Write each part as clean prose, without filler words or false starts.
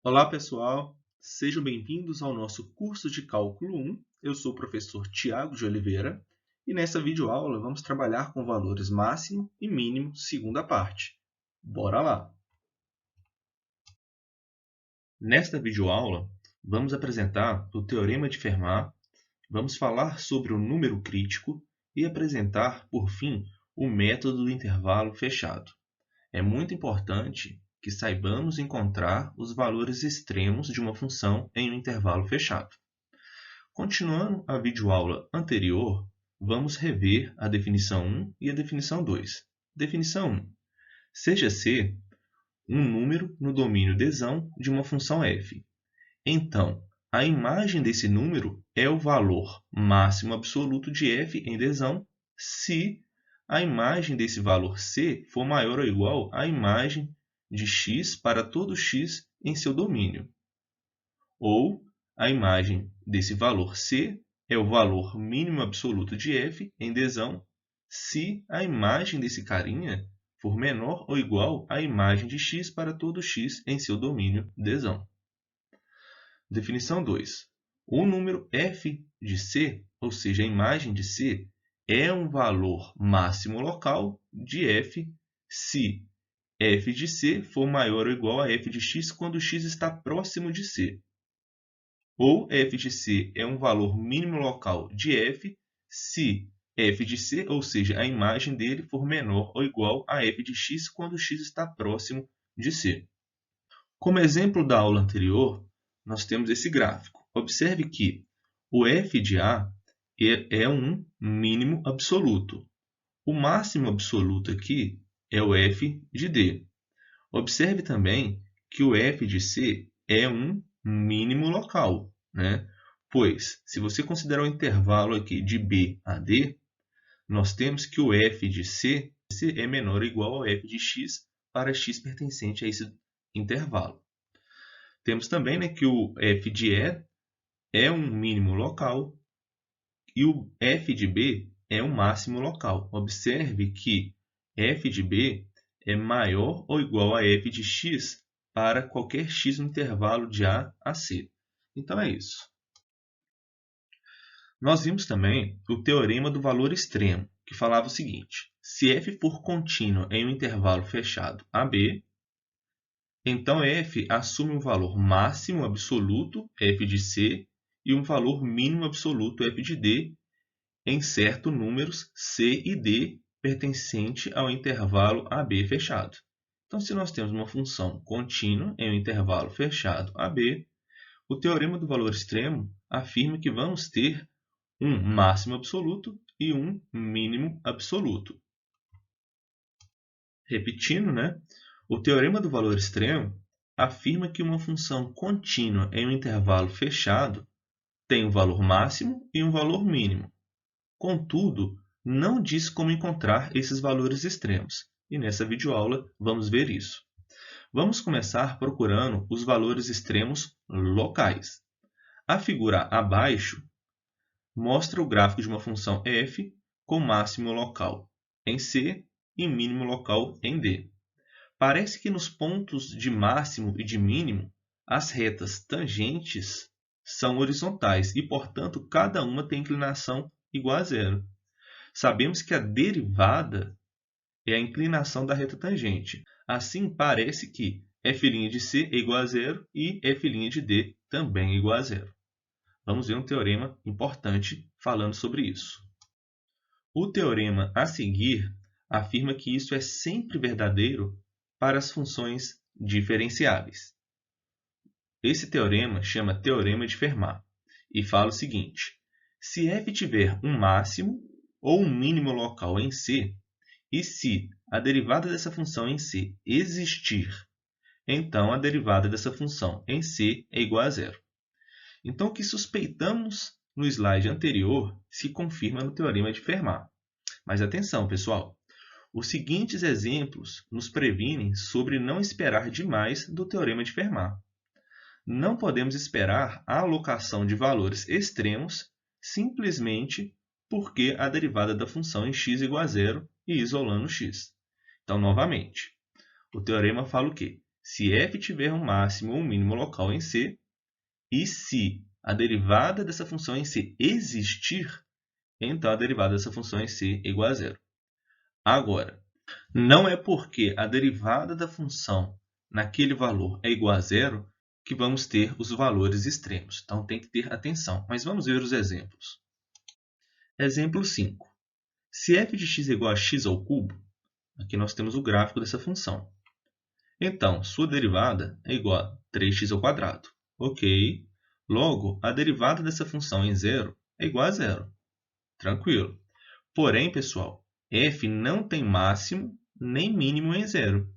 Olá, pessoal! Sejam bem-vindos ao nosso curso de Cálculo 1. Eu sou o professor Tiago de Oliveira e nessa videoaula vamos trabalhar com valores máximo e mínimo, segunda parte. Bora lá! Nesta videoaula, vamos apresentar o Teorema de Fermat, vamos falar sobre o número crítico e apresentar, por fim, o método do intervalo fechado. É muito importante que saibamos encontrar os valores extremos de uma função em um intervalo fechado. Continuando a videoaula anterior, vamos rever a definição 1 e a definição 2. Definição 1. Seja C um número no domínio desão de uma função f. Então, a imagem desse número é o valor máximo absoluto de f em desão se a imagem desse valor c for maior ou igual à imagem de x para todo x em seu domínio. Ou a imagem desse valor c é o valor mínimo absoluto de f em desão se a imagem desse carinha for menor ou igual à imagem de x para todo x em seu domínio desão. Definição 2. O número f de c, ou seja, a imagem de c, é um valor máximo local de f se f de c for maior ou igual a f de x quando x está próximo de c. Ou f de c é um valor mínimo local de f se f de c, ou seja, a imagem dele, for menor ou igual a f de x quando x está próximo de c. Como exemplo da aula anterior, nós temos esse gráfico. Observe que o f de A é um mínimo absoluto. O máximo absoluto aqui é o f de D. Observe também que o f de C é um mínimo local, né? Pois, se você considerar o intervalo aqui de B a D, nós temos que o f de C é menor ou igual ao f de x para x pertencente a esse intervalo. Temos também, que o f de E é um mínimo local e o f de B é um máximo local. Observe que f de B é maior ou igual a f de x para qualquer x no intervalo de A a C. Então é isso. Nós vimos também o teorema do valor extremo, que falava o seguinte: se f for contínuo em um intervalo fechado AB, então f assume um valor máximo absoluto, f de C, e um valor mínimo absoluto, f de D, em certos números C e D pertencente ao intervalo AB fechado. Então, se nós temos uma função contínua em um intervalo fechado AB, o teorema do valor extremo afirma que vamos ter um máximo absoluto e um mínimo absoluto. Repetindo, o teorema do valor extremo afirma que uma função contínua em um intervalo fechado tem um valor máximo e um valor mínimo. Contudo, não diz como encontrar esses valores extremos, e nessa videoaula vamos ver isso. Vamos começar procurando os valores extremos locais. A figura abaixo mostra o gráfico de uma função f com máximo local em C e mínimo local em D. Parece que nos pontos de máximo e de mínimo, as retas tangentes são horizontais e, portanto, cada uma tem inclinação igual a zero. Sabemos que a derivada é a inclinação da reta tangente. Assim, parece que f' de C é igual a zero e f' de D também é igual a zero. Vamos ver um teorema importante falando sobre isso. O teorema a seguir afirma que isso é sempre verdadeiro para as funções diferenciáveis. Esse teorema chama Teorema de Fermat e fala o seguinte: se f tiver um máximo ou um mínimo local em C, e se a derivada dessa função em C existir, então a derivada dessa função em C é igual a zero. Então, o que suspeitamos no slide anterior se confirma no Teorema de Fermat. Mas atenção, pessoal! Os seguintes exemplos nos previnem sobre não esperar demais do Teorema de Fermat. Não podemos esperar a alocação de valores extremos simplesmente porque a derivada da função em x é igual a zero e isolando x. Então, novamente, o teorema fala o quê? se f tiver um máximo ou um mínimo local em C, e se a derivada dessa função em C existir, então a derivada dessa função em C é igual a zero. Agora, não é porque a derivada da função naquele valor é igual a zero que vamos ter os valores extremos. Então, tem que ter atenção. Mas vamos ver os exemplos. Exemplo 5. Se f de x é igual a x ao cubo, aqui nós temos o gráfico dessa função. Então, sua derivada é igual a 3x ao quadrado. Ok. Logo, a derivada dessa função em zero é igual a zero. Tranquilo. Porém, pessoal, f não tem máximo nem mínimo em zero,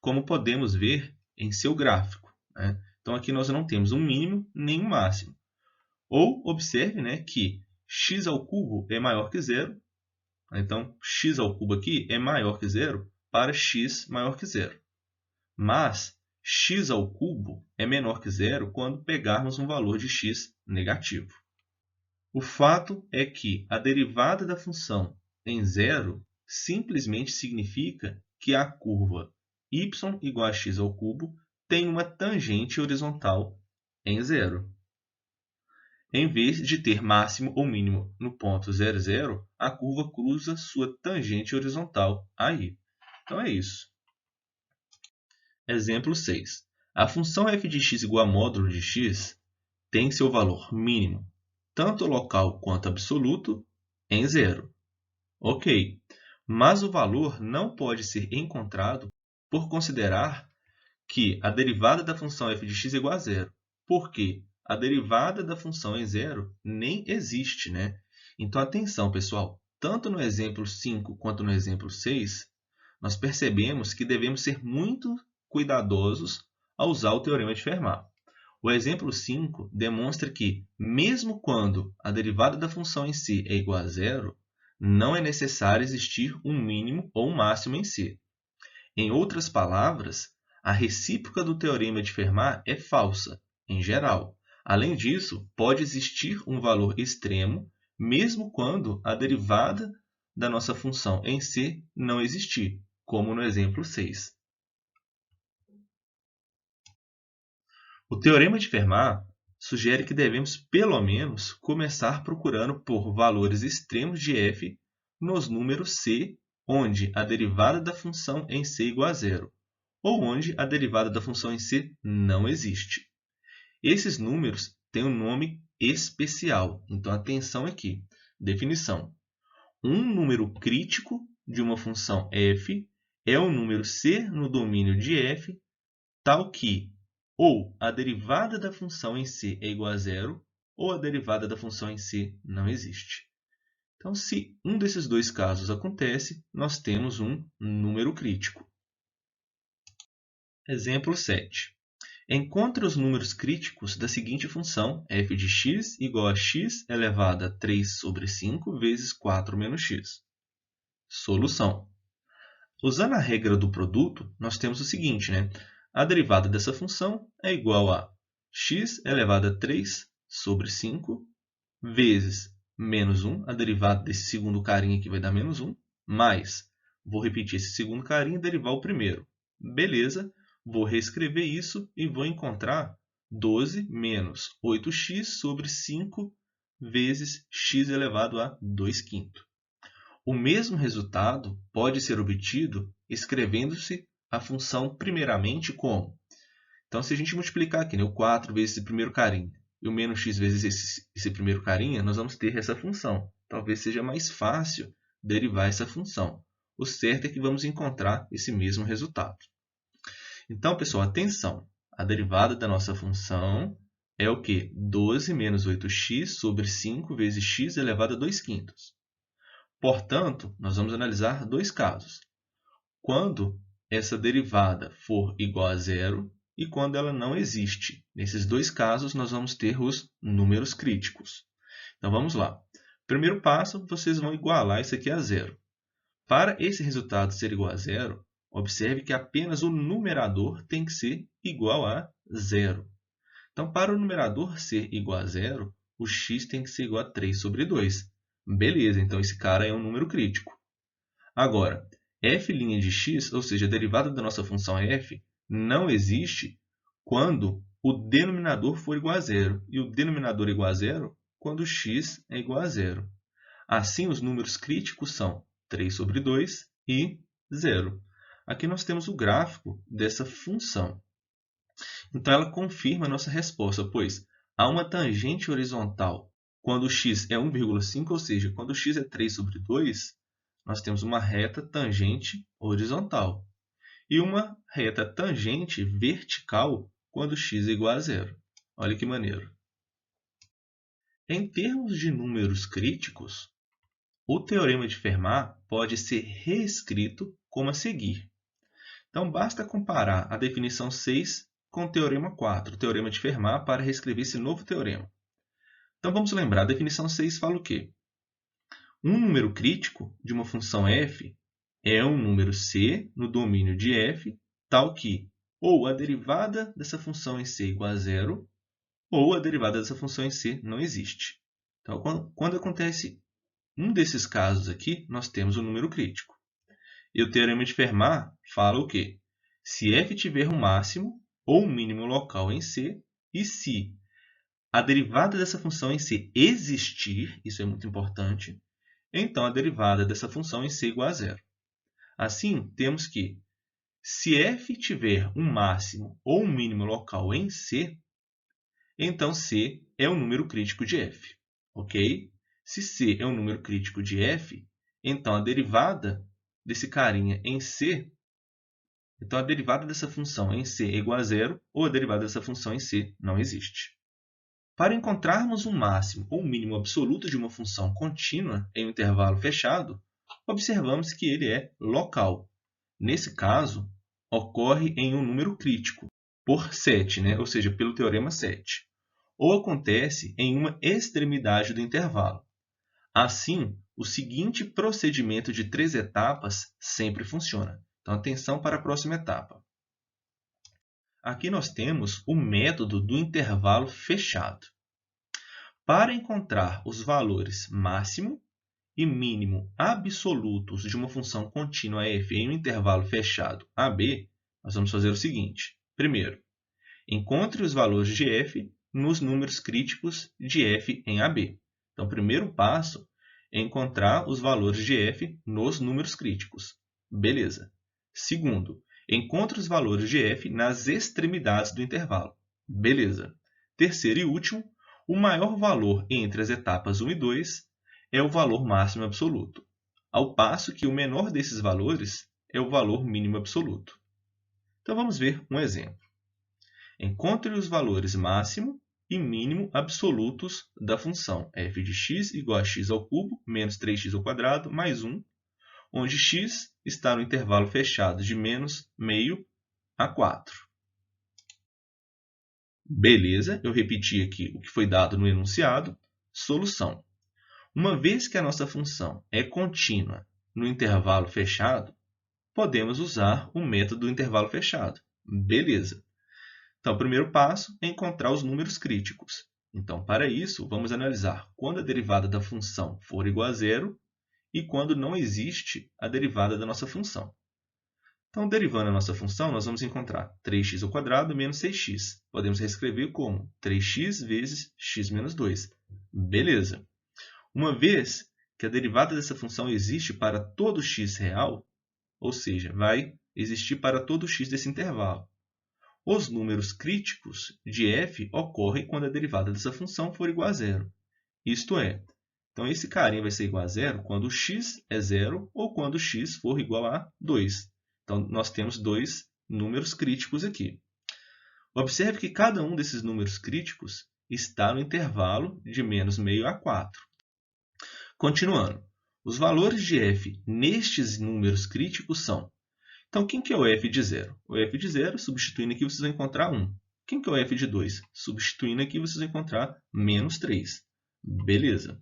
como podemos ver em seu gráfico, né? Então, aqui nós não temos um mínimo nem um máximo. Ou, observe, né, que x ao cubo é maior que zero. Então, x ao cubo aqui é maior que zero para x maior que zero. Mas x ao cubo é menor que zero quando pegarmos um valor de x negativo. O fato é que a derivada da função em zero simplesmente significa que a curva y igual a x ao cubo tem uma tangente horizontal em zero. Em vez de ter máximo ou mínimo no ponto 0, 0, a curva cruza sua tangente horizontal aí. Então é isso. Exemplo 6. A função f de x igual a módulo de x tem seu valor mínimo, tanto local quanto absoluto, em zero. Ok, mas o valor não pode ser encontrado por considerar que a derivada da função f de x é igual a zero, porque a derivada da função em zero nem existe, né? Então, atenção, pessoal, tanto no exemplo 5 quanto no exemplo 6, nós percebemos que devemos ser muito cuidadosos ao usar o teorema de Fermat. O exemplo 5 demonstra que, mesmo quando a derivada da função em si é igual a zero, não é necessário existir um mínimo ou um máximo em C. Em outras palavras, a recíproca do teorema de Fermat é falsa, em geral. Além disso, pode existir um valor extremo, mesmo quando a derivada da nossa função em C não existir, como no exemplo 6. O teorema de Fermat sugere que devemos, pelo menos, começar procurando por valores extremos de f nos números C, onde a derivada da função em C é igual a zero, ou onde a derivada da função em C não existe. Esses números têm um nome especial, então atenção aqui. Definição. Um número crítico de uma função f é um número C no domínio de f, tal que ou a derivada da função em C é igual a zero, ou a derivada da função em C não existe. Então, se um desses dois casos acontece, nós temos um número crítico. Exemplo 7. Encontre os números críticos da seguinte função, f de x igual a x elevado a 3 sobre 5 vezes 4 menos x. Solução. Usando a regra do produto, nós temos o seguinte, né? A derivada dessa função é igual a x elevado a 3 sobre 5 vezes menos 1, a derivada desse segundo carinha aqui vai dar menos 1, mais, vou repetir esse segundo carinha e derivar o primeiro. Beleza, vou reescrever isso e vou encontrar 12 menos 8x sobre 5 vezes x elevado a 2/5. O mesmo resultado pode ser obtido escrevendo-se a função primeiramente como. Então, se a gente multiplicar aqui, né, o 4 vezes esse primeiro carinha e o menos x vezes esse primeiro carinha, nós vamos ter essa função. Talvez seja mais fácil derivar essa função. O certo é que vamos encontrar esse mesmo resultado. Então, pessoal, atenção. A derivada da nossa função é o quê? 12 menos 8x sobre 5 vezes x elevado a 2/5. Portanto, nós vamos analisar dois casos. Quando essa derivada for igual a zero e quando ela não existe. Nesses dois casos, nós vamos ter os números críticos. Então, vamos lá. Primeiro passo, vocês vão igualar isso aqui a zero. Para esse resultado ser igual a zero, observe que apenas o numerador tem que ser igual a zero. Então, para o numerador ser igual a zero, o x tem que ser igual a 3 sobre 2. Beleza, então esse cara é um número crítico. Agora, f' de x, ou seja, a derivada da nossa função f, não existe quando o denominador for igual a zero, e o denominador igual a zero quando x é igual a zero. Assim, os números críticos são 3 sobre 2 e 0. Aqui nós temos o gráfico dessa função. Então, ela confirma a nossa resposta, pois há uma tangente horizontal quando x é 1,5, ou seja, quando x é 3 sobre 2, nós temos uma reta tangente horizontal. E uma reta tangente vertical quando x é igual a zero. Olha que maneiro. Em termos de números críticos, o teorema de Fermat pode ser reescrito como a seguir. Então, basta comparar a definição 6 com o teorema 4, o teorema de Fermat, para reescrever esse novo teorema. Então, vamos lembrar, a definição 6 fala o quê? Um número crítico de uma função f é um número c no domínio de f, tal que ou a derivada dessa função em c é igual a zero, ou a derivada dessa função em c não existe. Então, quando acontece um desses casos aqui, nós temos o número crítico. E o teorema de Fermat fala o quê? Se f tiver um máximo ou um mínimo local em C, e se a derivada dessa função em C existir, isso é muito importante, então a derivada dessa função em C é igual a zero. Assim, temos que, se f tiver um máximo ou um mínimo local em C, então C é um número crítico de f. Ok? Se C é um número crítico de f, então a derivada desse carinha em C, então a derivada dessa função em C é igual a zero, ou a derivada dessa função em C não existe. Para encontrarmos um máximo ou um mínimo absoluto de uma função contínua em um intervalo fechado, observamos que ele é local. Nesse caso, ocorre em um número crítico, por 7, ou seja, pelo teorema 7. Ou acontece em uma extremidade do intervalo. Assim, o seguinte procedimento de 3 etapas sempre funciona. Então, atenção para a próxima etapa. Aqui nós temos o método do intervalo fechado. Para encontrar os valores máximo e mínimo absolutos de uma função contínua f em um intervalo fechado AB, nós vamos fazer o seguinte. Primeiro, encontre os valores de f nos números críticos de f em AB. Então, o primeiro passo é encontrar os valores de f nos números críticos. Beleza. Segundo, encontre os valores de f nas extremidades do intervalo. Beleza. Terceiro e último, o maior valor entre as etapas 1 e 2 é o valor máximo absoluto, ao passo que o menor desses valores é o valor mínimo absoluto. Então, vamos ver um exemplo. Encontre os valores máximo e mínimo absolutos da função f de x igual a x ao cubo menos 3x ao quadrado mais 1, onde x está no intervalo fechado de menos meio a 4. Beleza, eu repeti aqui o que foi dado no enunciado. Solução. Uma vez que a nossa função é contínua no intervalo fechado, podemos usar o método do intervalo fechado. Beleza. Então, o primeiro passo é encontrar os números críticos. Então, para isso, vamos analisar quando a derivada da função for igual a zero e quando não existe a derivada da nossa função. Então, derivando a nossa função, nós vamos encontrar 3x ao quadrado menos 6x. Podemos reescrever como 3x vezes x menos 2. Beleza. Uma vez que a derivada dessa função existe para todo x real, ou seja, vai existir para todo x desse intervalo, os números críticos de f ocorrem quando a derivada dessa função for igual a zero. Isto é, então esse carinha vai ser igual a zero quando x é zero ou quando x for igual a 2. Então, nós temos dois números críticos aqui. Observe que cada um desses números críticos está no intervalo de menos meio a 4. Continuando, os valores de f nestes números críticos são... Então, quem que é o f de 0? O f de 0, substituindo aqui, vocês vão encontrar 1. Quem que é o f de 2? Substituindo aqui, vocês vão encontrar menos 3. Beleza.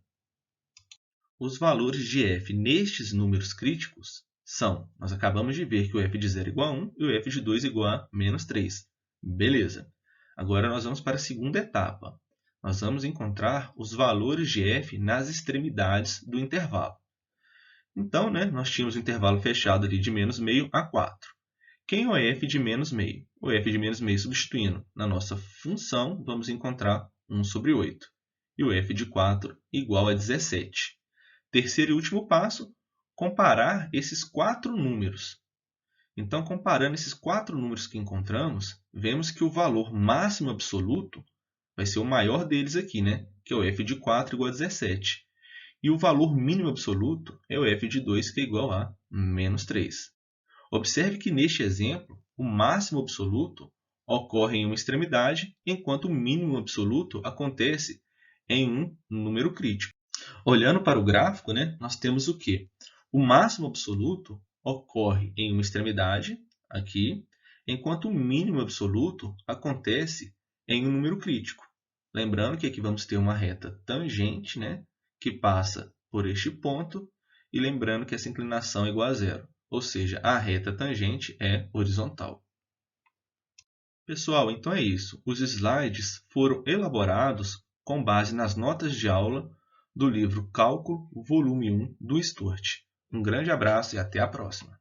Os valores de f nestes números críticos são... Nós acabamos de ver que o f de 0 é igual a 1 e o f de 2 é igual a menos 3. Beleza. Agora, nós vamos para a segunda etapa. Nós vamos encontrar os valores de f nas extremidades do intervalo. Então, nós tínhamos um intervalo fechado ali de menos meio a 4. Quem é o f de menos meio? o f de menos meio substituindo na nossa função, vamos encontrar 1 sobre 8. E o f de 4 igual a 17. Terceiro e último passo, comparar esses 4 números. Então, comparando esses 4 números que encontramos, vemos que o valor máximo absoluto vai ser o maior deles aqui, né? Que é o f de 4 igual a 17. E o valor mínimo absoluto é o f de 2, que é igual a menos 3. Observe que, neste exemplo, o máximo absoluto ocorre em uma extremidade, enquanto o mínimo absoluto acontece em um número crítico. Olhando para o gráfico, né, nós temos o quê? O máximo absoluto ocorre em uma extremidade, aqui, enquanto o mínimo absoluto acontece em um número crítico. Lembrando que aqui vamos ter uma reta tangente, né, que passa por este ponto, e lembrando que essa inclinação é igual a zero, ou seja, a reta tangente é horizontal. Pessoal, então é isso. Os slides foram elaborados com base nas notas de aula do livro Cálculo, volume 1, do Sturt. Um grande abraço e até a próxima!